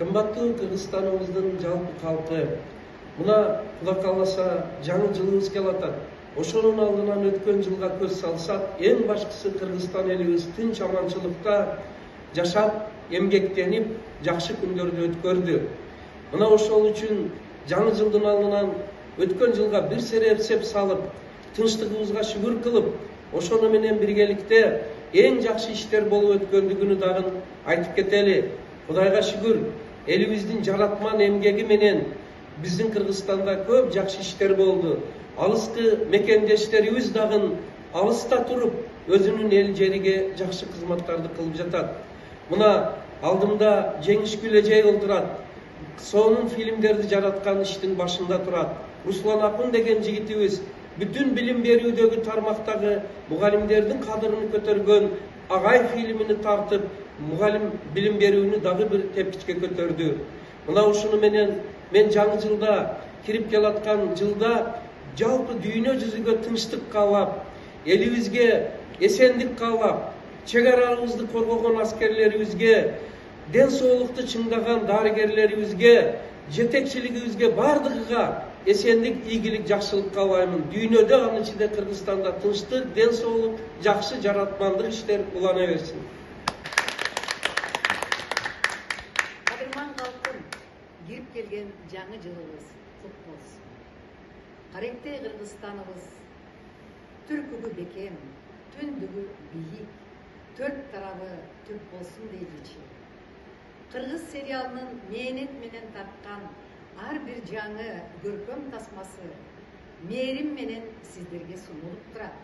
Кымбаттуу Кыргызстаныбыздын жалпы калкы, мына Кудай кааласа жаңы жылыбыз келатат. Ошонун алдынан өткөн жылга көз салсак, эң башкысы Кыргызстан элибиз тынч аманчылыкта жашап, эмгектенип, жакшы күндөрдү өткөрдү. Мына ошол үчүн жаңы жылдын алдынан өткөн жылга бир серепсеп салып, тынчтыгыбызга шүгүр кылып, ошону менен биргеликте эң жакшы иштер болуп өткөндүгүнү дагы айтып кетели. Кудайга шүгүр, элибиздин жаратман эмгеги менен биздин Кыргызстанда көп жакшы иштер болду. Алыскы мекендештерибиз дагы алыста туруп, өзүнүн эл жериге жакшы кызматтарды кылып жатат. Мына алдымда Жеңиш Күлөжей олтурат. Сонун фильмдерди жараткан иштин башында турат. Руслан Акун деген жигитибиз бүтүн билим берүүдөгү тармактагы мугалимдердин кадырын көтөргөн Агай фильмини тартып, мугалим билим берүүнү дагы бир тепкичке көтөрдү. Мына ушуну менен мен жаңы жылда, кирип келаткан жылда жалпы дүйнө жүзүгө тынчтык каалап, элибизге эсендик каалап, чек арабызды коргогон аскерлерибизге, ден соолукту чыңдаган дарыгерлерибизге, жетекчилигибизге бардыгыга эсендик, ийгилик, жакшылык каалаймын. Дүйнөдө, анын ичинде Кыргызстанда тынчтык, ден соолук, жакшы жаратмандык иштер улана берсин. Кадырман калкым, кирип келген жаңы жылыбыз кут болсун. Каректей Кыргызстаныбыз түркүгү бекем, түндүгү бийик, төрт тарабы түрк болсун дейличи. Кыргыз сериалынын мээнет менен тарткан ар бир жаңы көркөм тасмасы мээрим менен сиздерге сунулуп турат.